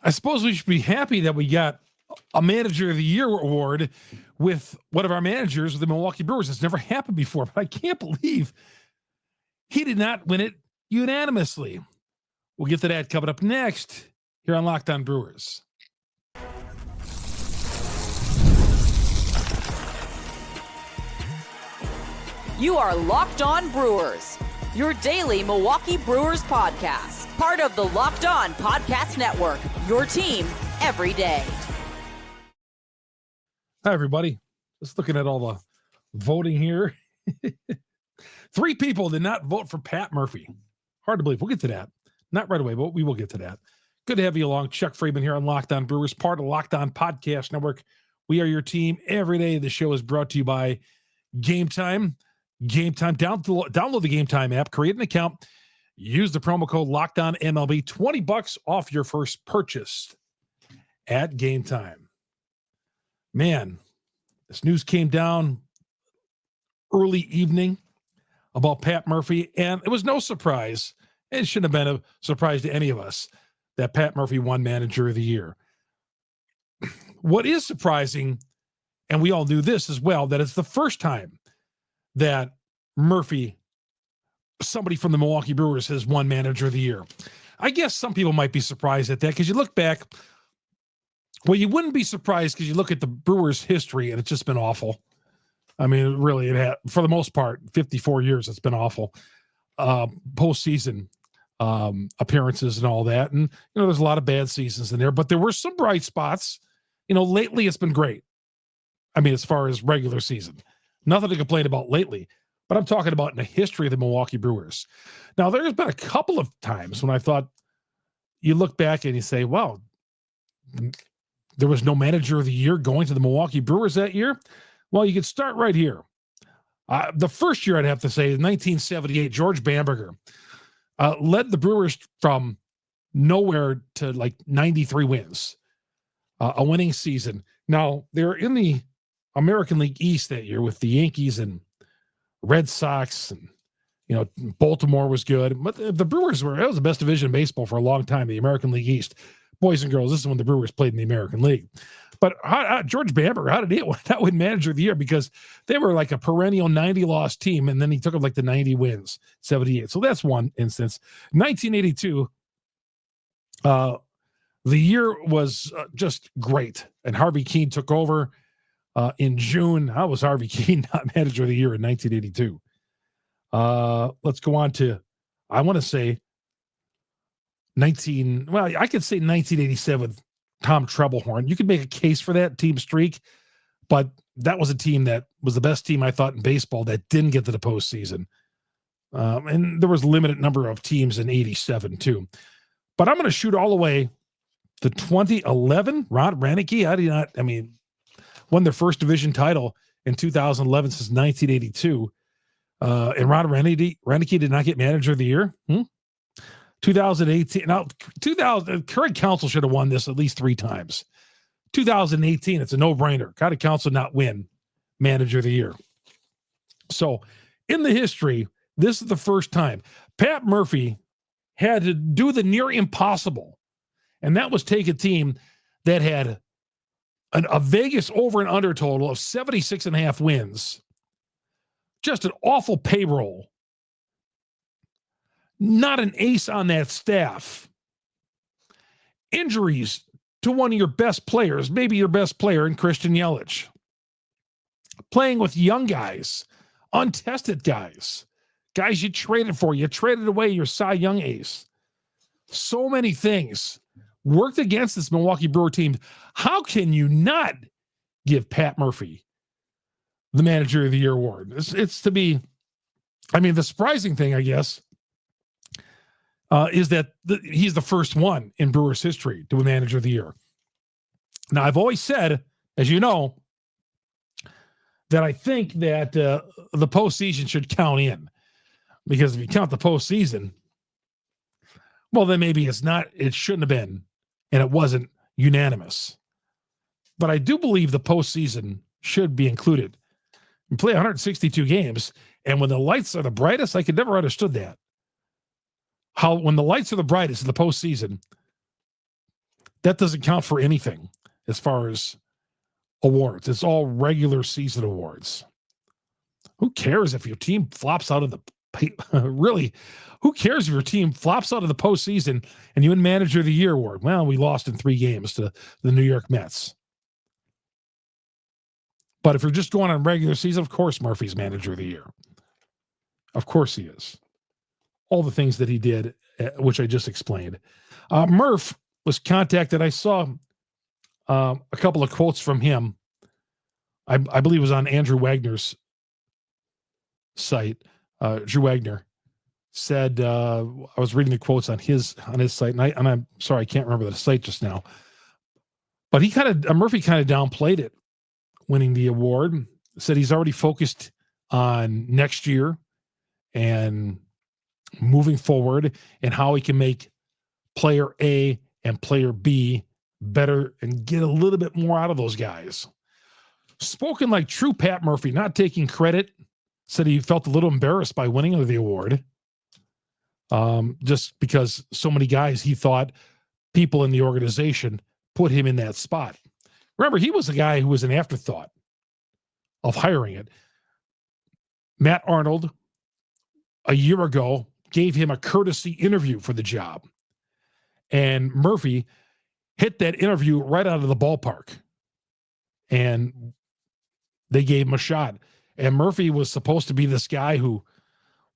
I suppose we should be happy that we got a Manager of the Year award with one of our managers of the Milwaukee Brewers. It's never happened before, but I can't believe he did not win it unanimously. We'll get to that coming up next here on Locked On Brewers. You are Locked On Brewers, your daily Milwaukee Brewers podcast. Part of the Locked On Podcast Network, your team every day. Hi, everybody. Just looking at all the voting here. 3 people did not vote for Pat Murphy. Hard to believe. We'll get to that. Not right away, but we will get to that. Good to have you along. Chuck Friedman here on Locked On Brewers, part of the Locked On Podcast Network. We are your team every day. The show is brought to you by Gametime. Gametime. Download the Gametime app, create an account, use the promo code LOCKEDONMLB, $20 off your first purchase at Gametime. Man, this news came down early evening about Pat Murphy, and it was no surprise. It shouldn't have been a surprise to any of us that Pat Murphy won Manager of the Year. What is surprising, and we all knew this as well, that it's the first time that Murphy, somebody from the Milwaukee Brewers, has won Manager of the Year. I guess some people might be surprised at that because you look back. Well, you wouldn't be surprised because you look at the Brewers' history and it's just been awful. I mean, really, it had, for the most part, 54 years, it's been awful. Postseason appearances and all that. And, there's a lot of bad seasons in there, but there were some bright spots. Lately it's been great. I mean, as far as regular season, nothing to complain about lately, but I'm talking about in the history of the Milwaukee Brewers. Now, there's been a couple of times when I thought you look back and you say, wow, there was no Manager of the Year going to the Milwaukee Brewers that year. Well, you could start right here. The first year, I'd have to say, is 1978, George Bamberger led the Brewers from nowhere to like 93 wins, a winning season. Now, they're in the American League East that year with the Yankees and Red Sox, and Baltimore was good. But the Brewers it was the best division in baseball for a long time, the American League East. Boys and girls, this is when the Brewers played in the American League. But George Bamberger, how did he not win Manager of the Year? Because they were like a perennial 90-loss team, and then he took them like the 90 wins, 78. So that's one instance. 1982, the year was just great, and Harvey Keene took over in June. How was Harvey Keene not Manager of the Year in 1982? Let's go on to, I want to say, I could say 1987, Tom Trebelhorn. You could make a case for that team streak, but that was a team that was the best team I thought in baseball that didn't get to the postseason. And there was a limited number of teams in 87 too. But I'm going to shoot all the way to 2011. Rod Ranicky, won their first division title in 2011 since 1982. And Rod Ranicky did not get Manager of the Year. 2018. Now, Craig Counsell should have won this at least 3 times. 2018, it's a no-brainer. How did Counsell not win Manager of the Year? So, in the history, this is the first time Pat Murphy had to do the near impossible, and that was take a team that had a Vegas over and under total of 76.5 wins, just an awful payroll, not an ace on that staff, injuries to one of your best players, maybe your best player in Christian Yelich, playing with young guys, untested guys you traded for, you traded away your Cy Young ace. So many things worked against this Milwaukee Brewer team. How can you not give Pat Murphy the Manager of the Year award? It's to be, the surprising thing, I guess, is that he's the first one in Brewers history to win Manager of the Year. Now, I've always said, as you know, that I think that the postseason should count in. Because if you count the postseason, well, then maybe it shouldn't have been, and it wasn't unanimous. But I do believe the postseason should be included. You play 162 games, and when the lights are the brightest, I could never understood that. How when the lights are the brightest in the postseason, that doesn't count for anything as far as awards. It's all regular season awards. Who cares if your team flops out of the really? Who cares if your team flops out of the postseason and you win Manager of the Year award? Well, we lost in 3 games to the New York Mets. But if you're just going on regular season, of course Murphy's Manager of the Year. Of course he is. All the things that he did, which I just explained. Murph was contacted. I saw a couple of quotes from him. I believe it was on Andrew Wagner's site. Drew Wagner said, I was reading the quotes on his site, and I'm sorry, I can't remember the site just now. But Murphy kind of downplayed it, winning the award. Said he's already focused on next year and moving forward and how he can make player A and player B better and get a little bit more out of those guys. Spoken like true Pat Murphy, not taking credit. Said he felt a little embarrassed by winning the award. Just because so many guys he thought people in the organization put him in that spot. Remember, he was the guy who was an afterthought of hiring it. Matt Arnold, a year ago, gave him a courtesy interview for the job. And Murphy hit that interview right out of the ballpark. And they gave him a shot. And Murphy was supposed to be this guy who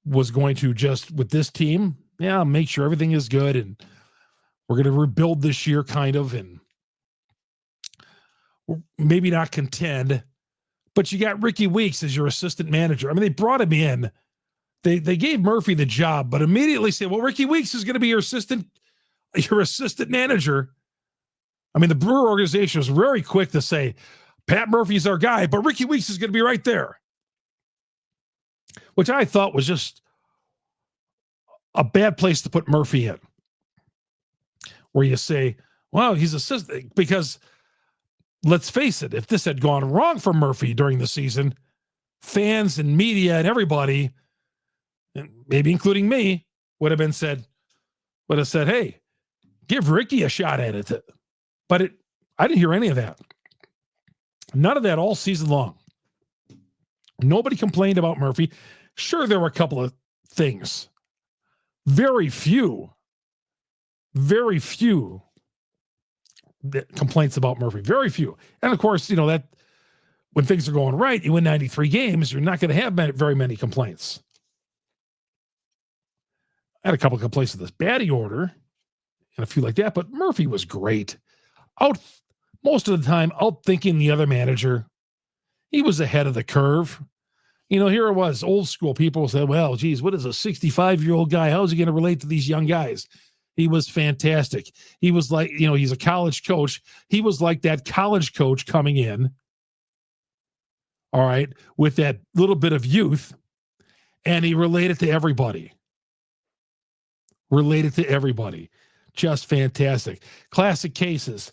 was going to just, with this team, make sure everything is good. And we're going to rebuild this year, kind of, and maybe not contend. But you got Ricky Weeks as your assistant manager. I mean, they brought him in. They gave Murphy the job, but immediately said, well, Ricky Weeks is going to be your assistant manager. I mean, the Brewer organization was very quick to say, Pat Murphy's our guy, but Ricky Weeks is going to be right there. Which I thought was just a bad place to put Murphy in. Where you say, well, he's assistant, because let's face it, if this had gone wrong for Murphy during the season, fans and media and everybody, and maybe including me, would have said, hey, give Ricky a shot at it. But I didn't hear any of that. None of that all season long. Nobody complained about Murphy. Sure, there were a couple of things. Very few complaints about Murphy. Very few. And of course, that when things are going right, you win 93 games, you're not going to have very many complaints. I had a couple of complaints with this batting order and a few like that, but Murphy was great. Most of the time, outthinking the other manager. He was ahead of the curve. Here it was, old school people said, well, geez, what is a 65-year-old guy? How is he going to relate to these young guys? He was fantastic. He was like, he's a college coach. He was like that college coach coming in, all right, with that little bit of youth, and he related to everybody. Just fantastic. Classic cases,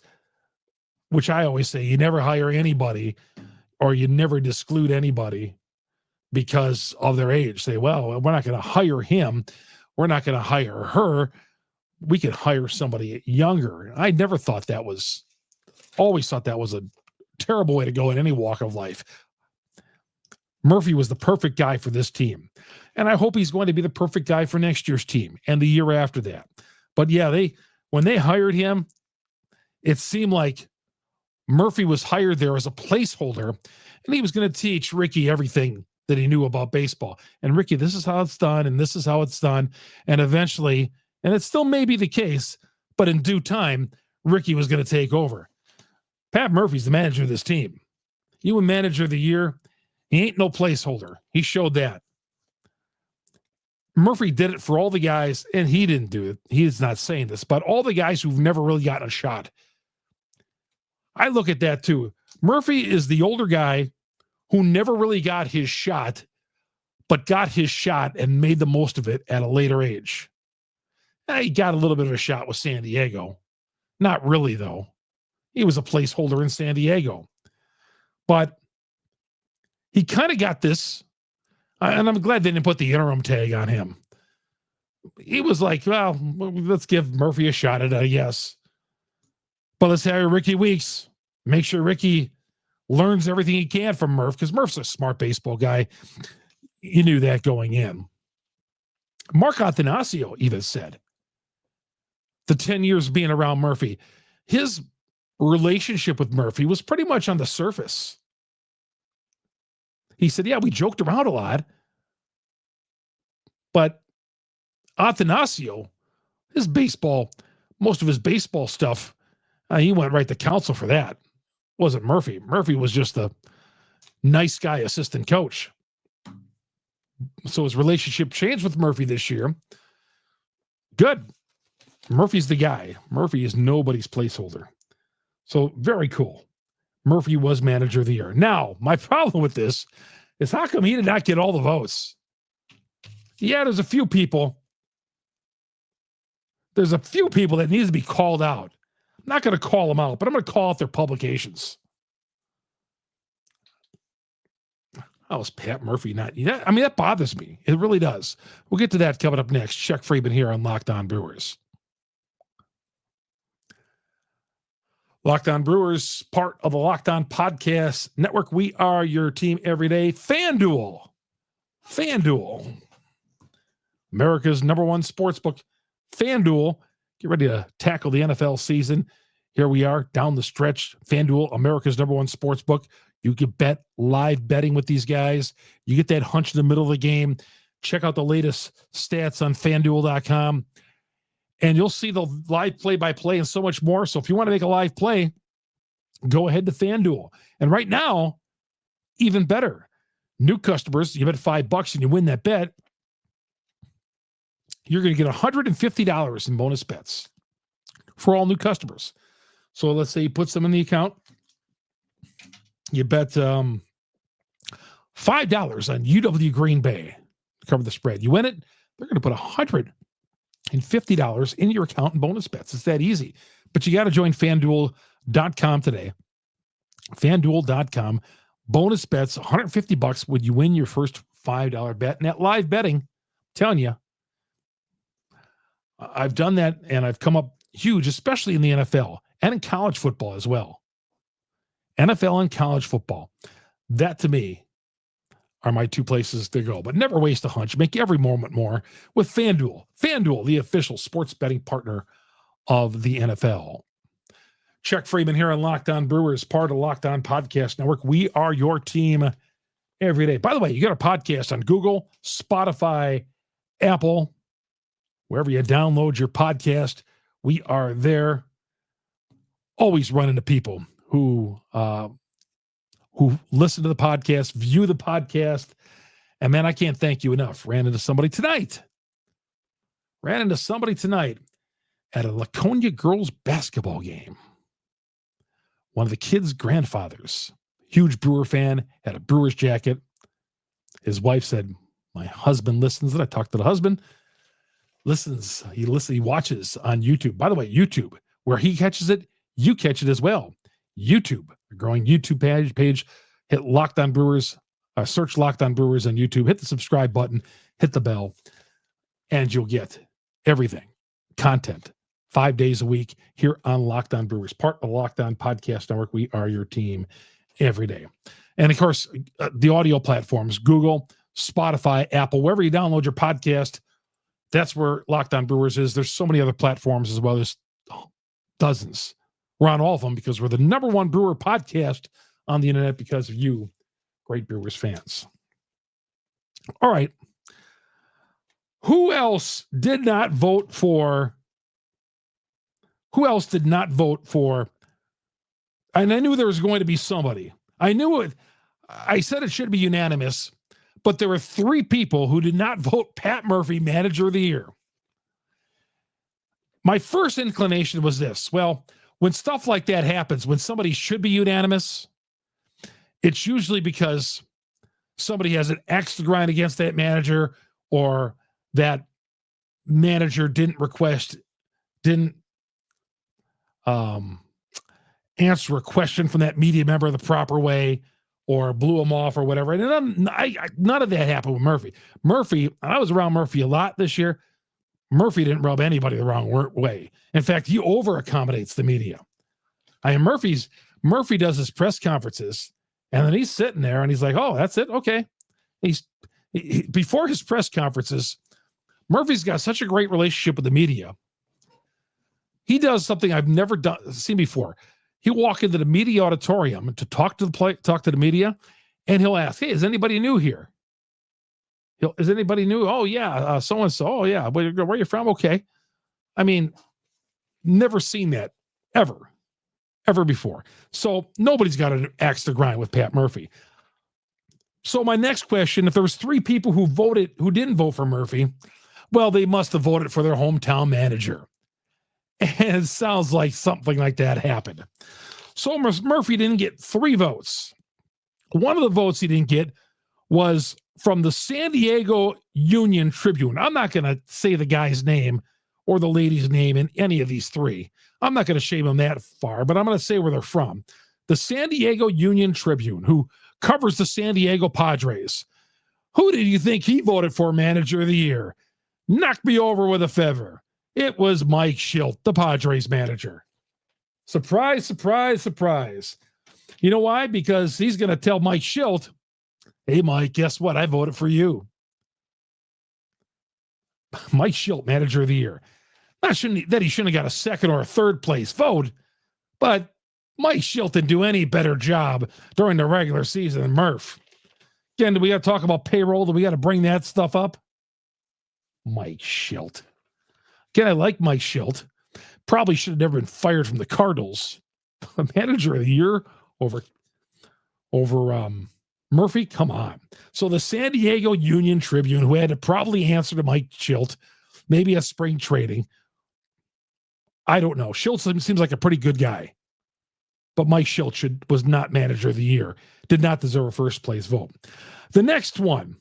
which I always say, you never hire anybody or you never disclude anybody because of their age. Say, well, we're not going to hire him. We're not going to hire her. We could hire somebody younger. I never thought that was, always thought that was a terrible way to go in any walk of life. Murphy was the perfect guy for this team. And I hope he's going to be the perfect guy for next year's team and the year after that. But yeah, when they hired him, it seemed like Murphy was hired there as a placeholder, and he was going to teach Ricky everything that he knew about baseball. And Ricky, this is how it's done, and this is how it's done. And eventually, and it still may be the case, but in due time, Ricky was going to take over. Pat Murphy's the manager of this team. You win Manager of the Year, he ain't no placeholder. He showed that. Murphy did it for all the guys, and he didn't do it. He is not saying this, but all the guys who've never really gotten a shot. I look at that too. Murphy is the older guy who never really got his shot, but got his shot and made the most of it at a later age. He got a little bit of a shot with San Diego. Not really, though. He was a placeholder in San Diego. But he kind of got this, and I'm glad they didn't put the interim tag on him. He was like, well, let's give Murphy a shot at it, I guess. But let's hire Ricky Weeks. Make sure Ricky learns everything he can from Murph, because Murph's a smart baseball guy. You knew that going in. Mark Attanasio even said, the 10 years being around Murphy, his relationship with Murphy was pretty much on the surface. He said, yeah, we joked around a lot, but Attanasio, most of his baseball stuff, he went right to counsel for that. Wasn't Murphy. Murphy was just a nice guy assistant coach. So his relationship changed with Murphy this year. Good. Murphy's the guy. Murphy is nobody's placeholder. So very cool. Murphy was manager of the year. Now, my problem with this is how come he did not get all the votes? Yeah, there's a few people. There's a few people that needs to be called out. I'm not going to call them out, but I'm going to call out their publications. How is Pat Murphy not? I mean, that bothers me. It really does. We'll get to that coming up next. Chuck Freeman here on Locked On Brewers. Locked On Brewers, part of the Locked On Podcast Network. We are your team every day. FanDuel, America's number one sportsbook. FanDuel, get ready to tackle the NFL season. Here we are down the stretch. FanDuel, America's number one sportsbook. You can bet live betting with these guys. You get that hunch in the middle of the game. Check out the latest stats on FanDuel.com. And you'll see the live play-by-play and so much more. So if you want to make a live play, go ahead to FanDuel. And right now, even better, new customers, you bet $5 and you win that bet, you're going to get $150 in bonus bets for all new customers. So let's say you put some in the account. You bet $5 on UW Green Bay to cover the spread. You win it, they're going to put $150 in your account in bonus bets. It's that easy. But you got to join FanDuel.com today. FanDuel.com. Bonus bets, $150 when you win your first $5 bet. And that live betting, I'm telling you, I've done that and I've come up huge, especially in the NFL and in college football as well. NFL and college football. That to me are my two places to go. But never waste a hunch. Make every moment more with FanDuel. FanDuel, the official sports betting partner of the NFL. Chuck Freeman here on Locked On Brewers, part of Locked On Podcast Network. We are your team every day. By the way, you got a podcast on Google, Spotify, Apple, wherever you download your podcast. We are there. Always run into people who listen to the podcast, view the podcast, and man, I can't thank you enough. Ran into somebody tonight at a Laconia girls basketball game. One of the kids' grandfathers, huge Brewer fan, had a Brewers jacket. His wife said, my husband listens. And I talked to the husband. He watches on YouTube. By the way, YouTube, where he catches it, you catch it as well. YouTube, a growing YouTube page. Hit Locked On Brewers, search Locked On Brewers on YouTube. Hit the subscribe button, hit the bell, and you'll get everything, content, 5 days a week here on Locked On Brewers, part of the Locked On Podcast Network. We are your team every day. And of course, the audio platforms, Google, Spotify, Apple, wherever you download your podcast, that's where Locked On Brewers is. There's so many other platforms as well. There's dozens. We're on all of them because we're the number one Brewer podcast on the internet because of you, great Brewers fans. All right. Who else did not vote for? And I knew there was going to be somebody. I knew it. I said it should be unanimous, but there were 3 people who did not vote Pat Murphy manager of the year. My first inclination was this. Well, when stuff like that happens, when somebody should be unanimous, it's usually because somebody has an axe to grind against that manager, or that manager didn't answer a question from that media member the proper way, or blew him off or whatever. And none of that happened with Murphy. I was around Murphy a lot this year. Murphy didn't rub anybody the wrong way. In fact, he over accommodates the media. Murphy does his press conferences, and then he's sitting there and he's like, "Oh, that's it, okay." Before his press conferences, Murphy's got such a great relationship with the media. He does something I've never seen before. He'll walk into the media auditorium to talk to the media, and he'll ask, "Hey, is anybody new here? Is anybody new? Oh yeah, so and so. Oh yeah, where are you from? Okay." I mean, never seen that ever before. So nobody's got an axe to grind with Pat Murphy. So my next question: if there was 3 people who didn't vote for Murphy, well, they must have voted for their hometown manager. And it sounds like something like that happened. So Murphy didn't get 3 votes. One of the votes he didn't get was from the San Diego Union Tribune. I'm not going to say the guy's name or the lady's name in any of these 3. I'm not going to shame them that far, but I'm going to say where they're from. The San Diego Union Tribune, who covers the San Diego Padres. Who did you think he voted for manager of the year? Knock me over with a feather. It was Mike Shildt, the Padres manager. Surprise, surprise, surprise. You know why? Because he's going to tell Mike Shildt, "Hey, Mike, guess what? I voted for you." Mike Shildt, manager of the year. He shouldn't have got a second or a third place vote, but Mike Shildt didn't do any better job during the regular season than Murph. Again, do we got to talk about payroll? Do we got to bring that stuff up? Mike Shildt. Again, I like Mike Shildt. Probably should have never been fired from the Cardinals. Manager of the year over Murphy? Come on. So the San Diego Union Tribune, who had to probably answer to Mike Shildt, maybe a spring trading. I don't know. Shildt seems like a pretty good guy. But Mike Shildt was not manager of the year. Did not deserve a first place vote. The next one,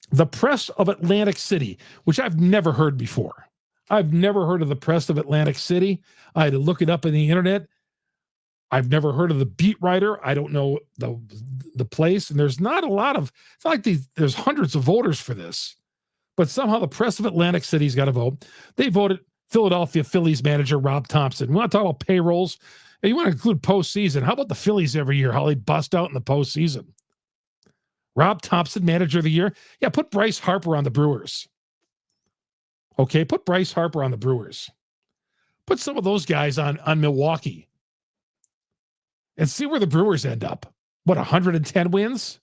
the Press of Atlantic City, which I've never heard before. I've never heard of the Press of Atlantic City. I had to look it up in the internet. I've never heard of the beat writer. I don't know the place. And there's not a lot of, it's not like there's hundreds of voters for this. But somehow the Press of Atlantic City's got to vote. They voted Philadelphia Phillies manager Rob Thompson. We want to talk about payrolls. And you want to include postseason. How about the Phillies every year? How they bust out in the postseason. Rob Thompson, manager of the year. Yeah, put Bryce Harper on the Brewers. Okay, put Bryce Harper on the Brewers. Put some of those guys on Milwaukee. And see where the Brewers end up. What, 110 wins?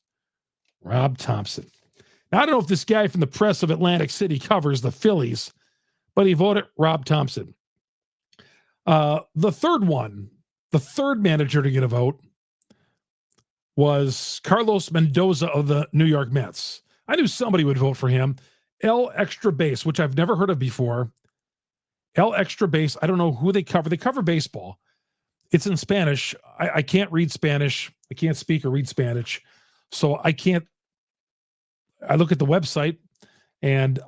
Rob Thompson. Now, I don't know if this guy from the Press of Atlantic City covers the Phillies, but he voted Rob Thompson. The third manager to get a vote was Carlos Mendoza of the New York Mets. I knew somebody would vote for him. El Extra Base, which I've never heard of before. El Extra Base, I don't know who they cover. They cover baseball. It's in Spanish. I can't read Spanish. I can't speak or read Spanish. So I look at the website and,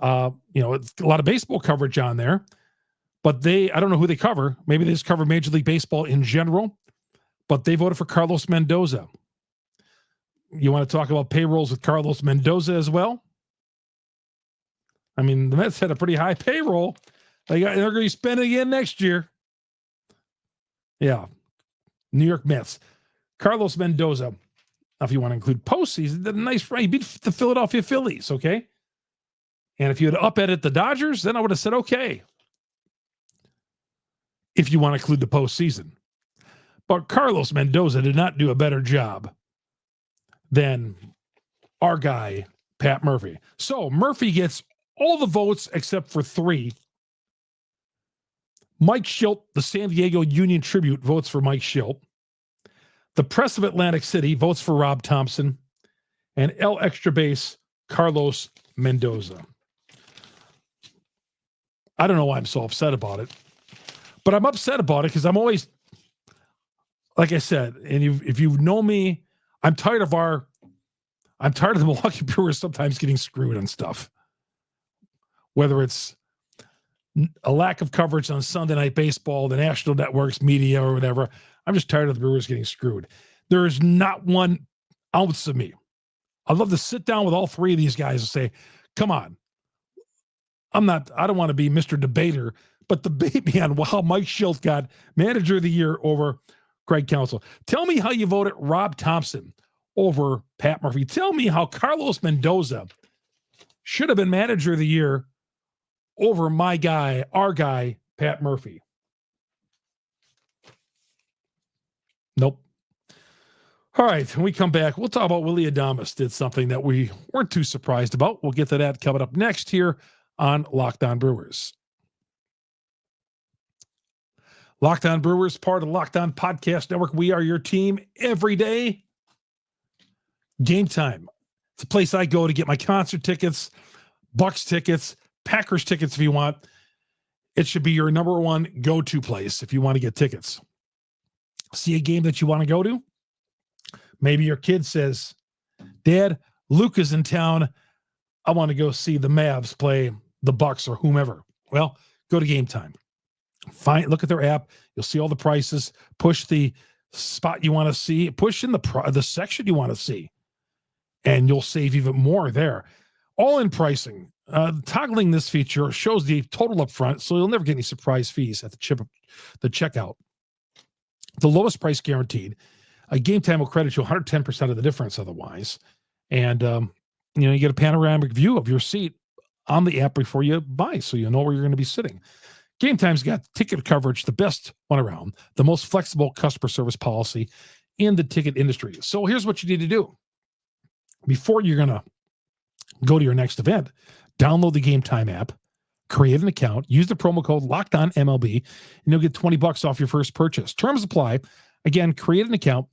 it's a lot of baseball coverage on there. But I don't know who they cover. Maybe they just cover Major League Baseball in general. But they voted for Carlos Mendoza. You want to talk about payrolls with Carlos Mendoza as well? I mean, the Mets had a pretty high payroll. They're going to be spending again next year. Yeah. New York Mets. Carlos Mendoza. Now, if you want to include postseason, then nice. He beat the Philadelphia Phillies, okay? And if you had up-edit the Dodgers, then I would have said, okay. If you want to include the postseason. But Carlos Mendoza did not do a better job than our guy, Pat Murphy. So Murphy gets all the votes except for 3. Mike Shildt, the San Diego Union Tribune, votes for Mike Shildt. The Press of Atlantic City votes for Rob Thompson. And El Extra Base, Carlos Mendoza. I don't know why I'm so upset about it. But I'm upset about it because I'm always, like I said, and if you know me, I'm tired of the Milwaukee Brewers sometimes getting screwed on stuff. Whether it's a lack of coverage on Sunday Night Baseball, the national networks, media, or whatever. I'm just tired of the Brewers getting screwed. There is not 1 ounce of me. I'd love to sit down with all 3 of these guys and say, come on. I don't want to be Mr. Debater, but debate me on how Mike Schilt got manager of the year over Craig Counsell. Tell me how you voted Rob Thompson over Pat Murphy. Tell me how Carlos Mendoza should have been manager of the year over my guy, our guy, Pat Murphy. Nope. All right, when we come back, we'll talk about Willy Adames did something that we weren't too surprised about. We'll get to that coming up next here on Locked On Brewers. Locked On Brewers, part of the Locked On Podcast Network. We are your team every day. Gametime. It's a place I go to get my concert tickets, Bucks tickets, Packers tickets if you want. It should be your number one go-to place if you want to get tickets. See a game that you want to go to? Maybe your kid says, Dad, Luke is in town. I want to go see the Mavs play the Bucks or whomever. Well, go to Gametime. Look at their app. You'll see all the prices. Push the spot you want to see. Push in the section you want to see. And you'll save even more there. All in pricing. Toggling this feature shows the total up front, so you'll never get any surprise fees at the checkout. The lowest price guaranteed. Gametime will credit you 110% of the difference otherwise. And, you get a panoramic view of your seat on the app before you buy, so you know where you're going to be sitting. Gametime's got ticket coverage, the best one around, the most flexible customer service policy in the ticket industry. So here's what you need to do. Before you're going to go to your next event, download the Gametime app, create an account, use the promo code LOCKEDONMLB, and you'll get $20 off your first purchase. Terms apply. Again, create an account,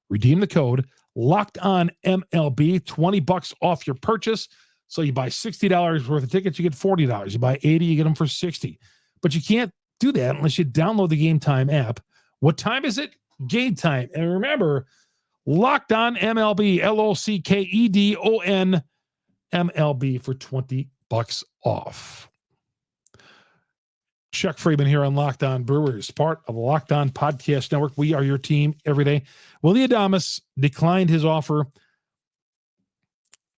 redeem the code LOCKEDONMLB, $20 off your purchase. So you buy $60 worth of tickets, you get $40. You buy $80, you get them for $60. But you can't do that unless you download the Gametime app. What time is it? Gametime. And remember, Locked On MLB, LOCKEDON MLB for $20 off. Chuck Freeman here on Locked On Brewers, part of the Locked On Podcast Network. We are your team every day. Willy Adames declined his offer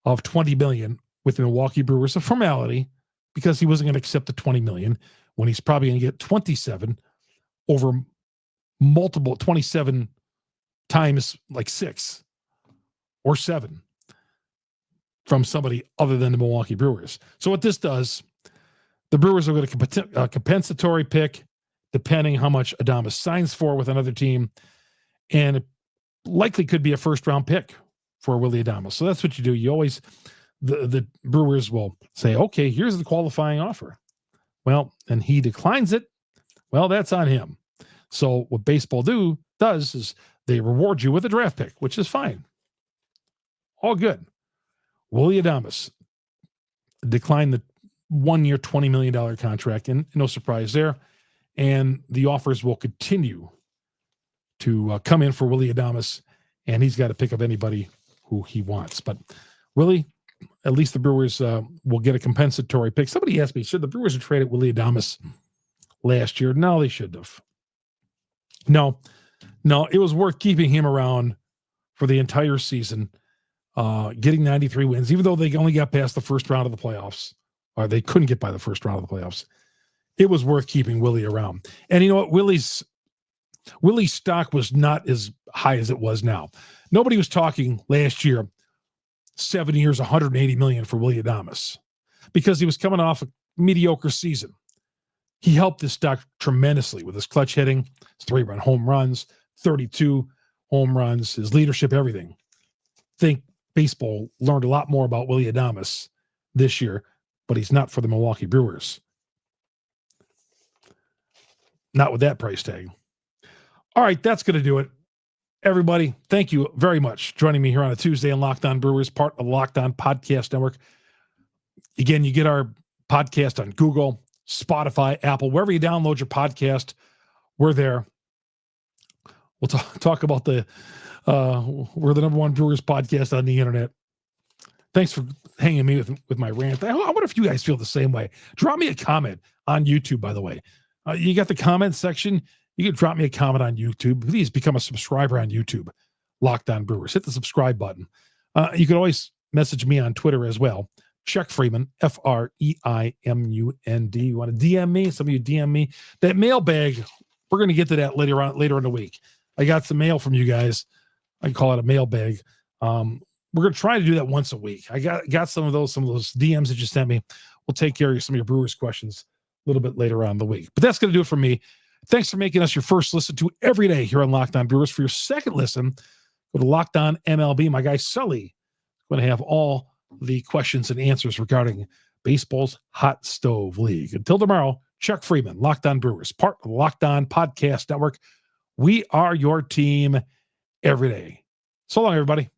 of $20 million with the Milwaukee Brewers, a formality, because he wasn't going to accept the $20 million when he's probably going to get 27 over multiple 27 times like 6 or 7 from somebody other than the Milwaukee Brewers. So what this does, the Brewers are going to get a compensatory pick depending how much Adames signs for with another team, and it likely could be a first-round pick for Willy Adames. So that's what you do. You always, the Brewers will say, okay, here's the qualifying offer. Well, and he declines it. Well, that's on him. So what baseball does is they reward you with a draft pick, which is fine. All good. Willy Adames declined the 1-year, $20 million contract, and no surprise there. And the offers will continue to come in for Willy Adames, and he's got to pick up anybody who he wants. But Willy, at least the Brewers will get a compensatory pick. Somebody asked me, should the Brewers have traded Willy Adames last year? No, they shouldn't have. No, it was worth keeping him around for the entire season, getting 93 wins, even though they only got past the first round of the playoffs, or they couldn't get by the first round of the playoffs. It was worth keeping Willy around. And you know what? Willy's stock was not as high as it was now. Nobody was talking last year 7 years, $180 million for Willy Adames, because he was coming off a mediocre season. He helped this stock tremendously with his clutch hitting, his 3-run home runs, 32 home runs, his leadership, everything. I think baseball learned a lot more about Willy Adames this year, but he's not for the Milwaukee Brewers. Not with that price tag. All right, that's going to do it. Everybody, thank you very much for joining me here on a Tuesday on Locked On Brewers, part of the Locked On Podcast Network. Again, you get our podcast on Google, Spotify, Apple, wherever you download your podcast, we're there. We'll talk about we're the number one Brewers podcast on the internet. Thanks for hanging me with my rant. I wonder if you guys feel the same way. Drop me a comment on YouTube, by the way. You got the comment section. You can drop me a comment on YouTube. Please become a subscriber on YouTube. Locked On Brewers. Hit the subscribe button. You can always message me on Twitter as well. Chuck Freeman, Freimund. You want to DM me? Some of you DM me. That mailbag, we're going to get to that later in the week. I got some mail from you guys. I call it a mailbag. We're going to try to do that once a week. I got some of those DMs that you sent me. We'll take care of some of your Brewers questions a little bit later on in the week. But that's going to do it for me. Thanks for making us your first listen to every day here on Locked On Brewers. For your second listen, go to Locked On MLB. My guy Sully is going to have all the questions and answers regarding baseball's hot stove league. Until tomorrow, Chuck Freeman, Locked On Brewers, part of the Locked On Podcast Network. We are your team every day. So long, everybody.